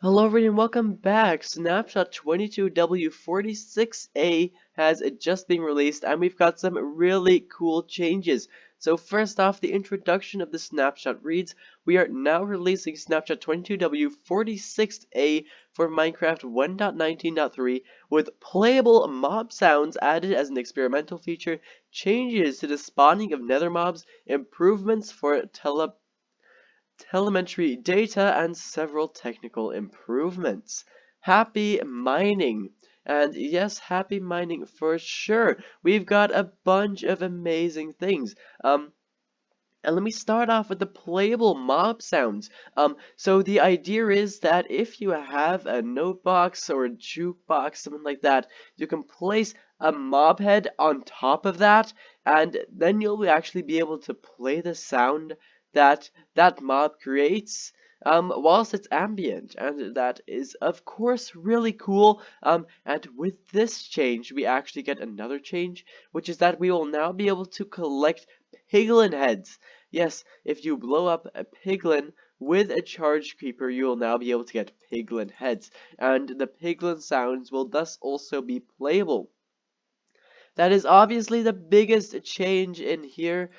Hello everyone, welcome back. Snapshot 22w46a has just been released and we've got some really cool changes. So first off, the introduction of the snapshot reads, we are now releasing Snapshot 22w46a for Minecraft 1.19.3 with playable mob sounds added as an experimental feature, changes to the spawning of nether mobs, improvements for telemetry data, and several technical improvements. Happy mining. And yes, happy mining for sure. We've got a bunch of amazing things. And let me start off with the playable mob sounds. So the idea is that if you have a note box or a jukebox, something like that, you can place a mob head on top of that, and then you'll actually be able to play the sound that that mob creates. Whilst it's ambient, and that is of course really cool. And with this change, we actually get another change, which is that we will now be able to collect Piglin heads. Yes, if you blow up a Piglin with a charge creeper, you will now be able to get Piglin heads, and the Piglin sounds will thus also be playable. That is obviously the biggest change in here,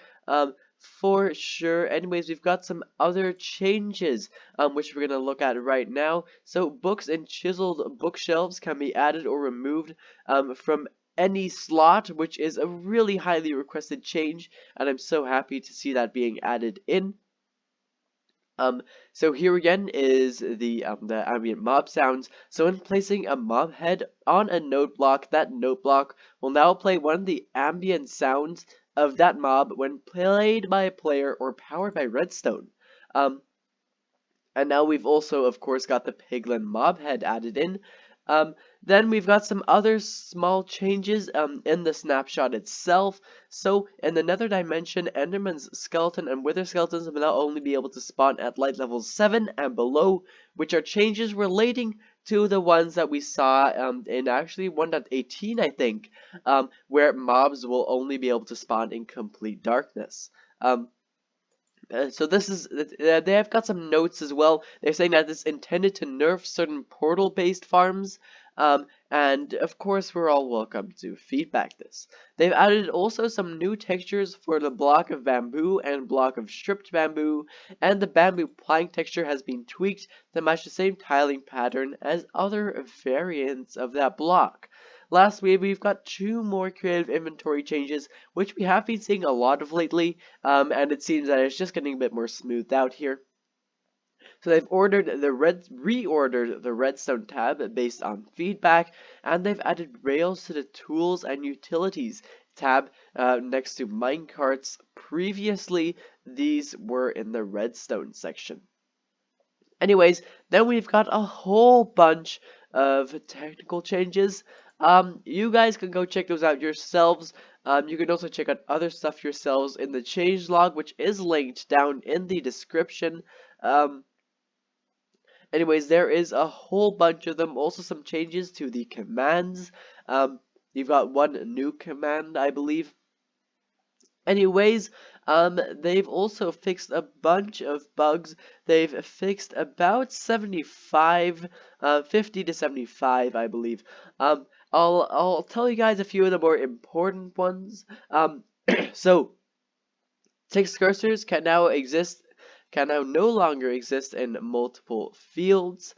for sure. Anyways, we've got some other changes, which we're going to look at right now. So books and chiseled bookshelves can be added or removed from any slot, which is a really highly requested change, and I'm so happy to see that being added in. So here again is the ambient mob sounds. So when placing a mob head on a note block, that note block will now play one of the ambient sounds of that mob when played by a player or powered by redstone. Um, and now we've also, of course, got the Piglin mob head added in. Then we've got some other small changes in the snapshot itself. So in the nether dimension, Enderman's skeleton and Wither skeletons will now only be able to spawn at light level 7 and below, which are changes relating to the ones that we saw in actually 1.18, I think, where mobs will only be able to spawn in complete darkness. So this is, they have got some notes as well. They're saying that it's intended to nerf certain portal-based farms, and of course we're all welcome to feedback this. They've added also some new textures for the block of bamboo and block of stripped bamboo, and the bamboo plank texture has been tweaked to match the same tiling pattern as other variants of that block. Lastly, we've got two more creative inventory changes, which we have been seeing a lot of lately, and it seems that it's just getting a bit more smoothed out here. So they've reordered the redstone tab based on feedback, and they've added rails to the tools and utilities tab next to minecarts. Previously, these were in the redstone section. Anyways, then we've got a whole bunch of technical changes. You guys can go check those out yourselves. You can also check out other stuff yourselves in the changelog, which is linked down in the description. Anyways, there is a whole bunch of them. Also, some changes to the commands. You've got one new command, I believe. Anyways, they've also fixed a bunch of bugs. They've fixed about 75, 50 to 75, I believe. I'll tell you guys a few of the more important ones. So text cursors can now no longer exist in multiple fields.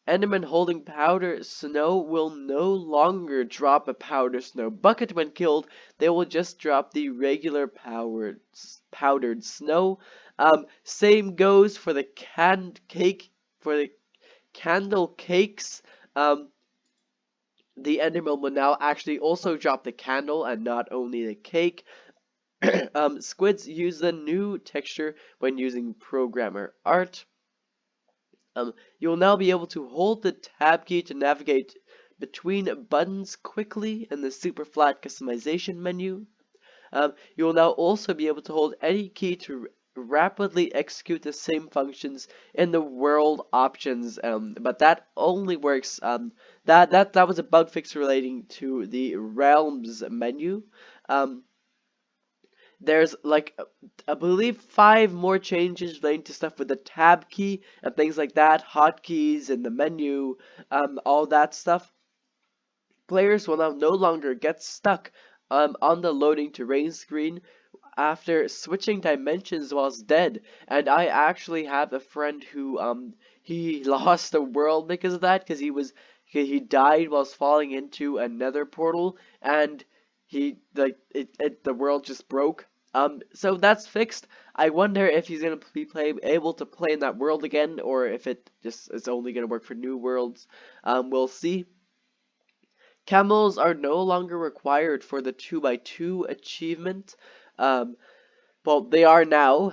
Enderman holding powder snow will no longer drop a powder snow bucket when killed. They will just drop the regular powdered snow. Same goes for the candle cakes. The Enderman will now actually also drop the candle and not only the cake. Squids use the new texture when using programmer art. You will now be able to hold the tab key to navigate between buttons quickly in the super flat customization menu. You will now also be able to hold any key to rapidly execute the same functions in the world options, but that only works, that was a bug fix relating to the realms menu. there's like I believe 5 more changes relating to stuff with the tab key and things like that, hotkeys and the menu, all that stuff. Players will now no longer get stuck on the loading terrain screen after switching dimensions whilst dead. And I actually have a friend who he lost a world because of that, because he died whilst falling into a nether portal, and the world just broke. So that's fixed. I wonder if he's gonna be able to play in that world again, or if it just is only gonna work for new worlds. We'll see. Camels are no longer required for the 2x2 achievement. Um, well, they are now.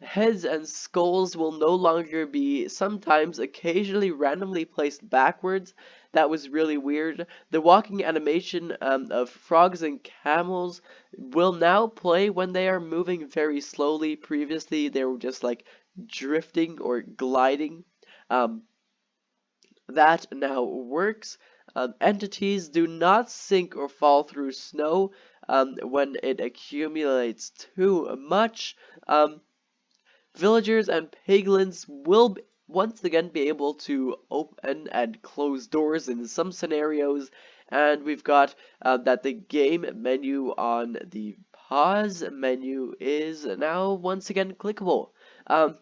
Heads and skulls will no longer be sometimes, occasionally, randomly placed backwards. That was really weird. The walking animation of frogs and camels will now play when they are moving very slowly. Previously, they were just like drifting or gliding. Um, that now works. Entities do not sink or fall through snow when it accumulates too much. Villagers and piglins will once again be able to open and close doors in some scenarios, and we've got that the game menu on the pause menu is now once again clickable. And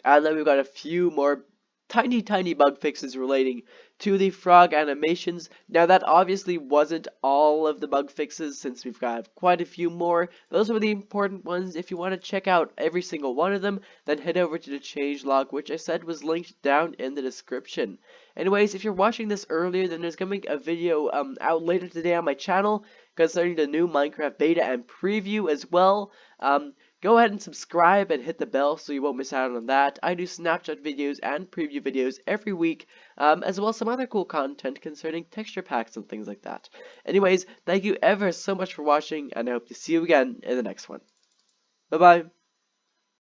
then we've got a few more tiny bug fixes relating to the frog animations. Now that obviously wasn't all of the bug fixes, since we've got quite a few more. Those were the important ones. If you want to check out every single one of them, then head over to the changelog, which I said was linked down in the description. Anyways, if you're watching this earlier, then there's going to be a video out later today on my channel concerning the new Minecraft beta and preview as well. Go ahead and subscribe and hit the bell so you won't miss out on that. I do Snapshot videos and preview videos every week, as well as some other cool content concerning texture packs and things like that. Anyways, thank you ever so much for watching, and I hope to see you again in the next one. Bye bye.